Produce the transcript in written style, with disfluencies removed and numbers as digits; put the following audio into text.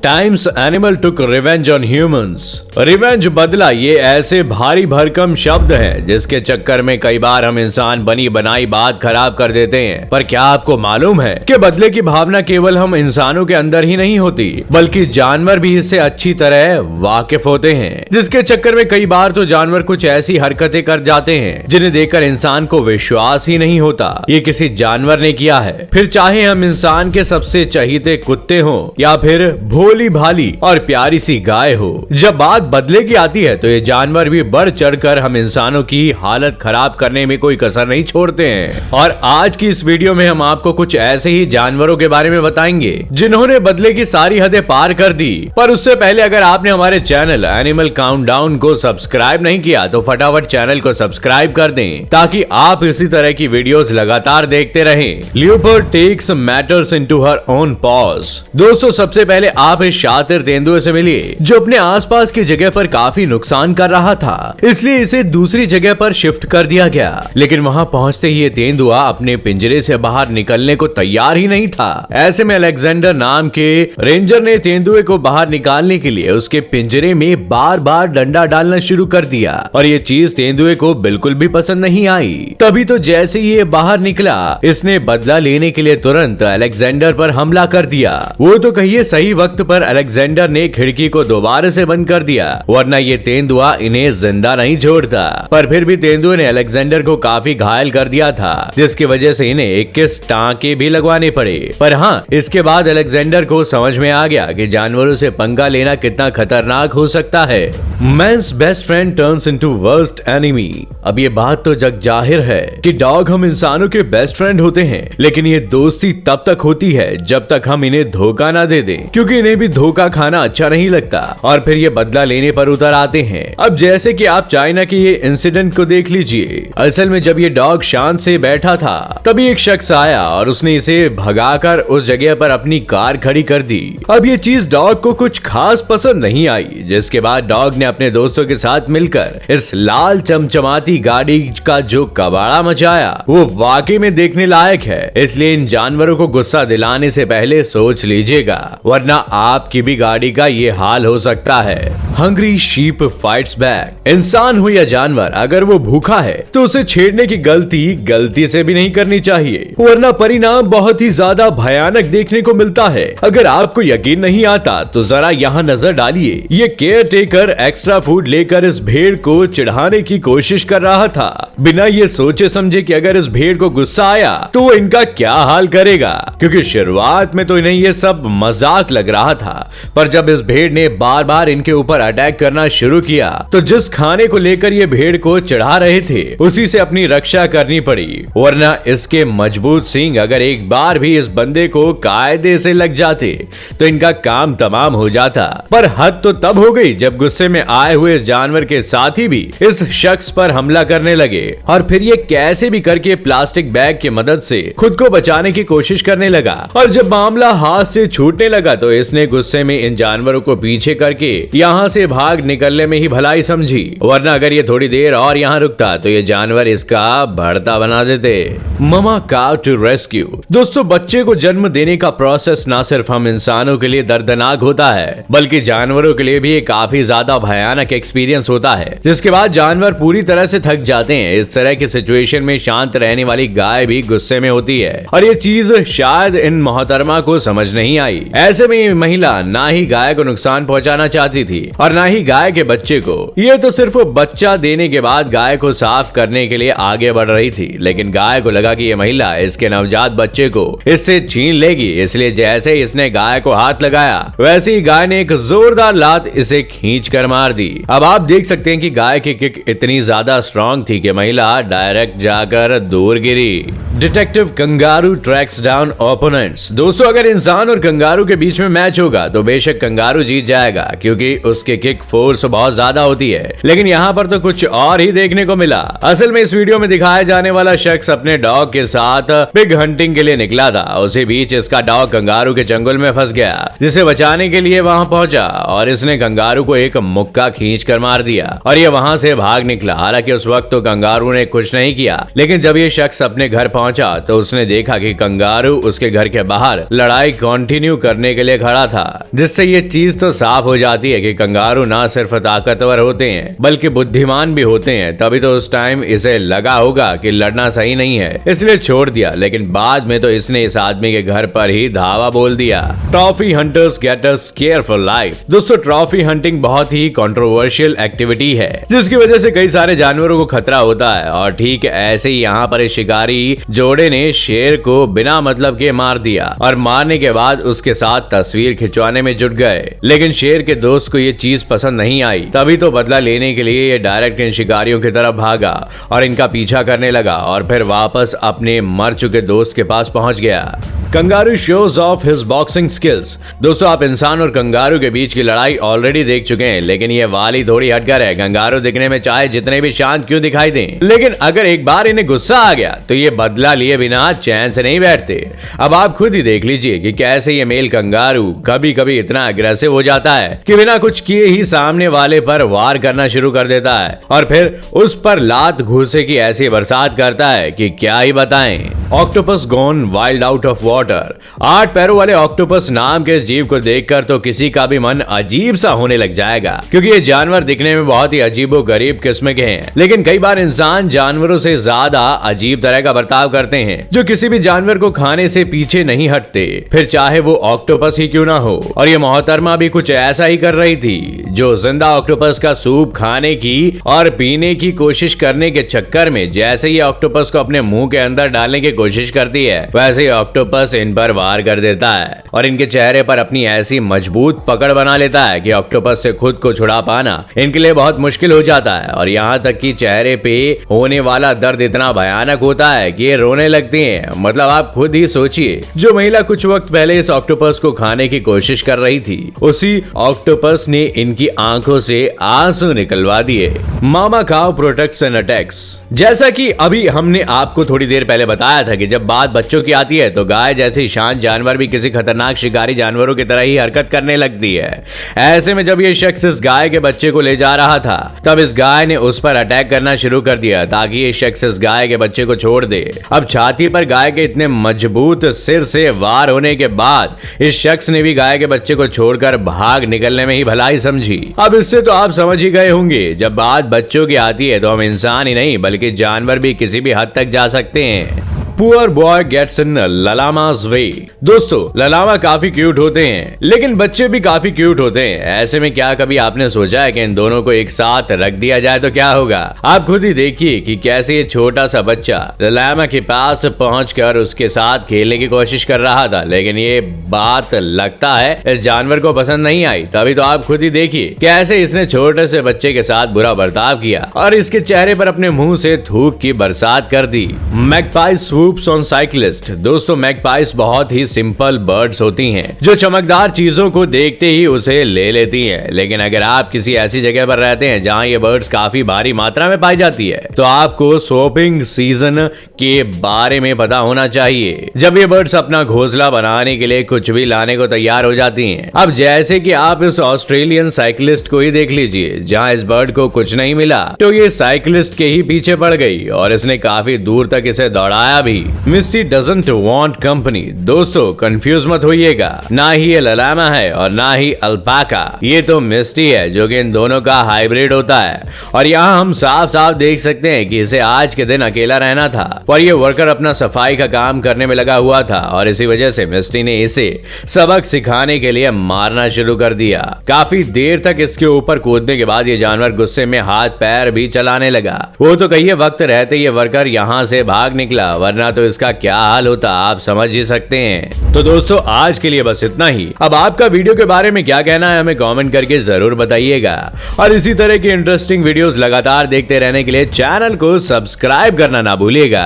Times animal took revenge on humans. Revenge बदला ये ऐसे भारी भरकम शब्द है जिसके चक्कर में कई बार हम इंसान बनी बनाई बात खराब कर देते हैं। पर क्या आपको मालूम है कि बदले की भावना केवल हम इंसानों के अंदर ही नहीं होती बल्कि जानवर भी इससे अच्छी तरह वाकिफ होते हैं, जिसके चक्कर में कई बार तो जानवर कुछ ऐसी हरकतें कर जाते हैं जिन्हें देखकर इंसान को विश्वास ही नहीं होता ये किसी जानवर ने किया है। फिर चाहे हम इंसान के सबसे चहीते कुत्ते हो या फिर भोली भाली और प्यारी सी गाय हो, जब बात बदले की आती है तो ये जानवर भी बढ़ चढ़कर हम इंसानों की हालत खराब करने में कोई कसर नहीं छोड़ते हैं। और आज की इस वीडियो में हम आपको कुछ ऐसे ही जानवरों के बारे में बताएंगे जिन्होंने बदले की सारी हदें पार कर दी। पर उससे पहले अगर आपने हमारे चैनल एनिमल काउंटडाउन को सब्सक्राइब नहीं किया तो फटाफट चैनल को सब्सक्राइब कर दें ताकि आप इसी तरह की वीडियोस लगातार देखते रहें। Leopard takes matters into her own paws. दोस्तों, सबसे पहले आप इस शातिर तेंदुए से मिलिए जो अपने आसपास की जगह पर काफी नुकसान कर रहा था, इसलिए इसे दूसरी जगह पर शिफ्ट कर दिया गया। लेकिन वहां पहुंचते ही ये तेंदुआ अपने पिंजरे से बाहर निकलने को तैयार ही नहीं था। ऐसे में अलेक्जेंडर नाम के रेंजर ने तेंदुए को बाहर निकालने के लिए उसके पिंजरे में बार बार डंडा डालना शुरू कर दिया और ये चीज तेंदुए को बिल्कुल भी पसंद नहीं आई। तभी तो जैसे ही ये बाहर निकला, इसने बदला लेने के लिए तुरंत अलेक्जेंडर पर हमला कर दिया। वो तो कहिए सही वक्त पर अलेक्जेंडर ने खिड़की को दोबारा से बंद कर दिया, वरना ये तेंदुआ इन्हें जिंदा नहीं छोड़ता। पर फिर भी तेंदुए ने अलेक्जेंडर को काफी घायल कर दिया था, जिसकी वजह से इन्हें 21 टांके भी लगवाने पड़े। पर हाँ, इसके बाद अलेक्जेंडर को समझ में आ गया कि जानवरों से पंगा लेना कितना खतरनाक हो सकता है। Man's best friend turns into worst enemy. अब ये बात तो जग जाहिर है कि डॉग हम इंसानों के बेस्ट फ्रेंड होते हैं, लेकिन ये दोस्ती तब तक होती है जब तक हम इन्हें धोखा ना दे दें, क्योंकि इन्हें भी धोखा खाना अच्छा नहीं लगता और फिर ये बदला लेने पर उतर आते हैं। अब जैसे कि आप चाइना के ये इंसिडेंट को देख लीजिए। असल में जब ये डॉग शांत से बैठा था तभी एक शख्स आया और उसने इसे भगाकर उस जगह पर अपनी कार खड़ी कर दी। अब ये चीज डॉग को कुछ खास पसंद नहीं आई, जिसके बाद डॉग ने अपने दोस्तों के साथ मिलकर इस लाल चमचमाती गाड़ी का जो कबाड़ा मचाया वो वाकई में देखने लायक है। इसलिए इन जानवरों को गुस्सा दिलाने से पहले सोच लीजिएगा, वरना आपकी भी गाड़ी का ये हाल हो सकता है। Hungry sheep fights back. इंसान हो या जानवर, अगर वो भूखा है तो उसे छेड़ने की गलती से भी नहीं करनी चाहिए, वरना परिणाम बहुत ही ज्यादा भयानक देखने को मिलता है। अगर आपको यकीन नहीं आता तो जरा यहाँ नजर डालिए। ये केयर टेकर एक्स्ट्रा फूड लेकर इस भेड़ को चिढ़ाने की कोशिश कर रहा था, बिना ये सोचे समझे कि अगर इस भेड़ को गुस्सा आया तो वो इनका क्या हाल करेगा। क्योंकि शुरुआत में तो इन्हें ये सब मजाक लग रहा था, पर जब इस भेड़ ने बार बार इनके ऊपर अटैक करना शुरू किया तो जिस खाने को लेकर ये भेड़ को चढ़ा रहे थे उसी से अपनी रक्षा करनी पड़ी, वरना इसके मजबूत सींग अगर एक बार भी इस बंदे को कायदे से लग जाते तो इनका काम तमाम हो जाता। पर हद तो तब हो गई जब गुस्से में आए हुए इस जानवर के साथी भी इस शख्स पर हमला करने लगे और फिर ये कैसे भी करके प्लास्टिक बैग की मदद से खुद को बचाने की कोशिश करने लगा। और जब मामला हाथ से छूटने लगा तो इसने गुस्से में इन जानवरों को पीछे करके यहाँ से भाग निकलने में ही भलाई समझी, वरना अगर ये थोड़ी देर और यहाँ रुकता तो ये जानवर इसका भरता बना देते। Mama cow to rescue. दोस्तों, बच्चे को जन्म देने का प्रोसेस ना सिर्फ हम इंसानों के लिए दर्दनाक होता है बल्कि जानवरों के लिए भी काफी ज्यादा भयानक एक्सपीरियंस होता है, जिसके बाद जानवर पूरी तरह से थक जाते हैं। इस तरह की सिचुएशन में शांत रहने वाली गाय भी गुस्से में होती है और ये चीज शायद इन मोहतरमा को समझ नहीं आई। ऐसे में महिला ना ही गाय को नुकसान पहुंचाना चाहती थी और ना ही गाय के बच्चे को। ये तो सिर्फ बच्चा देने के बाद गाय को साफ करने के लिए आगे बढ़ रही थी, लेकिन गाय को लगा कि ये महिला इसके नवजात बच्चे को इससे छीन लेगी, इसलिए जैसे ही इसने गाय को हाथ लगाया वैसे ही गाय ने एक जोरदार लात इसे खींच कर मार दी। अब आप देख सकते हैं कि गाय की किक इतनी ज्यादा स्ट्रॉन्ग थी कि महिला डायरेक्ट जाकर दूर गिरी। Detective kangaroo tracks down opponents. दोस्तों, अगर इंसान और कंगारू के बीच में मैच होगा तो बेशक कंगारू जीत जाएगा, क्योंकि उसके किक फोर्स बहुत ज्यादा होती है। लेकिन यहाँ पर तो कुछ और ही देखने को मिला। असल में इस वीडियो में दिखाया जाने वाला शख्स अपने डॉग के साथ पिग हंटिंग के लिए निकला था। उसी बीच इसका डॉग कंगारू के चंगुल में फंस गया, जिसे बचाने के लिए वहां पहुंचा और इसने कंगारू को एक मुक्का खींच कर मार दिया और ये वहां से भाग निकला। हालांकि उस वक्त तो कंगारू ने कुछ नहीं किया, लेकिन जब ये शख्स अपने घर पहुंचा तो उसने देखा कि कंगारू उसके घर के बाहर लड़ाई कंटिन्यू करने के लिए खड़ा था, जिससे ये चीज तो साफ हो जाती है कि कंगारू ना सिर्फ ताकतवर होते हैं बल्कि बुद्धिमान भी होते हैं। तभी तो उस टाइम इसे लगा होगा कि लड़ना सही नहीं है, इसलिए छोड़ दिया। लेकिन बाद में तो इसने इस आदमी के घर पर ही धावा बोल दिया। Trophy hunters get a square for life. दोस्तों, ट्रॉफी हंटिंग बहुत ही कंट्रोवर्शियल एक्टिविटी है, जिसकी वजह से कई सारे जानवरों को खतरा होता है। और ठीक ऐसे ही यहाँ पर इस शिकारी जोड़े ने शेर को बिना मतलब के मार दिया और मारने के बाद उसके साथ तस्वीर खिंचवाने में जुट गए। लेकिन शेर के दोस्त को ये चीज पसंद नहीं आई, तभी तो बदला लेने के लिए ये डायरेक्ट इन शिकारियों की तरफ भागा और इनका पीछा करने लगा और फिर वापस अपने मर चुके दोस्त के पास पहुंच गया। Kangaroo shows of his boxing skills. दोस्तों, आप इंसान और कंगारू के बीच की लड़ाई ऑलरेडी देख चुके हैं, लेकिन ये वाली थोड़ी हटकर है। कंगारू दिखने में चाहे जितने भी शांत क्यों दिखाई दें, लेकिन अगर एक बार इन्हें गुस्सा आ गया तो ये बदला लिए बिना चैन से नहीं बैठते। अब आप खुद ही देख लीजिए कि कैसे ये मेल कंगारू कभी कभी इतना अग्रेसिव हो जाता है कि बिना कुछ किए ही सामने वाले पर वार करना शुरू कर देता है और फिर उस पर लात घूसे की ऐसी बरसात करता है कि क्या ही बताएं। Octopus gone wild out of water. 8 पैरों वाले ऑक्टोपस नाम के इस जीव को देखकर तो किसी का भी मन अजीब सा होने लग जाएगा, क्योंकि ये जानवर दिखने में बहुत ही अजीबो गरीब किस्म के हैं। लेकिन कई बार इंसान जानवरों से ज्यादा अजीब तरह का बर्ताव करते हैं, जो किसी भी जानवर को खाने से पीछे नहीं हटते, फिर चाहे वो ऑक्टोपस ही क्यों ना हो। और ये मोहतरमा भी कुछ ऐसा ही कर रही थी, जो जिंदा ऑक्टोपस का सूप खाने की और पीने की कोशिश करने के चक्कर में जैसे ही ऑक्टोपस को अपने मुंह के अंदर डालने की कोशिश करती है, वैसे ही ऑक्टोपस इन पर वार कर देता है और इनके चेहरे पर अपनी ऐसी मजबूत पकड़ बना लेता है कि ऑक्टोपस से खुद को छुड़ा पाना इनके लिए बहुत मुश्किल हो जाता है। और यहाँ तक कि चेहरे पे होने वाला दर्द इतना भयानक होता है कि ये रोने लगती हैं। मतलब आप खुद ही सोचिए, जो महिला कुछ वक्त पहले इस ऑक्टोपस को खाने की कोशिश कर रही थी, उसी ऑक्टोपस ने इनकी आंखों से आंसू निकलवा दिए। मामा काऊ प्रोटेक्ट्स एंड अटैक्स। जैसा कि अभी हमने आपको थोड़ी देर पहले बताया था कि जब बात बच्चों की आती है तो गाय जैसे शांत जानवर भी किसी खतरनाक शिकारी जानवरों की तरह ही हरकत करने लगती है। ऐसे में जब ये शख्स इस गाय के बच्चे को ले जा रहा था, तब इस गाय ने उस पर अटैक करना शुरू कर दिया ताकि ये शख्स इस गाय के बच्चे को छोड़ दे। अब छाती पर गाय के इतने मजबूत सिर से वार होने के बाद इस शख्स ने भी गाय के बच्चे को छोड़कर भाग निकलने में ही भलाई समझी। अब इससे तो आप समझ ही गए होंगे, जब बात बच्चों की आती है तो हम इंसान ही नहीं बल्कि जानवर भी किसी भी हद तक जा सकते हैं। पुअर बॉय गेट्स इन ललामा's वे। दोस्तों, ललामा काफी क्यूट होते हैं, लेकिन बच्चे भी काफी क्यूट होते हैं। ऐसे में क्या कभी आपने सोचा है कि इन दोनों को एक साथ रख दिया जाए तो क्या होगा? आप खुद ही देखिए कि कैसे ये छोटा सा बच्चा ललामा के पास पहुंचकर उसके साथ खेलने की कोशिश कर रहा था, लेकिन ये बात लगता है इस जानवर को पसंद नहीं आई। तभी तो आप खुद ही देखिए कैसे इसने छोटे से बच्चे के साथ बुरा बर्ताव किया और इसके चेहरे पर अपने मुंह से थूक की बरसात कर दी। Magpie swoops on cyclist। दोस्तों, मैगपाइस बहुत ही सिंपल बर्ड्स होती हैं जो चमकदार चीजों को देखते ही उसे ले लेती हैं। लेकिन अगर आप किसी ऐसी जगह पर रहते हैं जहां ये बर्ड्स काफी भारी मात्रा में पाई जाती है, तो आपको स्वॉपिंग सीजन के बारे में पता होना चाहिए, जब ये बर्ड्स अपना घोंसला बनाने के लिए कुछ भी लाने को तैयार हो जाती हैं। अब जैसे कि आप इस ऑस्ट्रेलियन साइकिलिस्ट को ही देख लीजिए, जहां इस बर्ड को कुछ नहीं मिला तो ये साइकिलिस्ट के ही पीछे पड़ गई और इसने काफी दूर तक इसे दौड़ाया भी। मिस्टी डजंट वांट कंपनी। दोस्तों, कंफ्यूज मत होइएगा, ना ही ये ललामा है और ना ही अल्पाका। ये तो मिस्टी है जो कि इन दोनों का हाइब्रिड होता है। और यहाँ हम साफ साफ देख सकते हैं कि इसे आज के दिन अकेला रहना था और ये वर्कर अपना सफाई का काम करने में लगा हुआ था और इसी वजह से मिस्टी ने इसे सबक सिखाने के लिए मारना शुरू कर दिया। काफी देर तक इसके ऊपर कूदने के बाद ये जानवर गुस्से में हाथ पैर भी चलाने लगा। वो तो कहिए वक्त रहते ये वर्कर यहाँ से भाग निकला, वरना तो इसका क्या हाल होता आप समझ ही सकते हैं। तो दोस्तों, आज के लिए बस इतना ही। अब आपका वीडियो के बारे में क्या कहना है हमें कमेंट करके जरूर बताइएगा और इसी तरह की इंटरेस्टिंग वीडियोस लगातार देखते रहने के लिए चैनल को सब्सक्राइब करना ना भूलिएगा।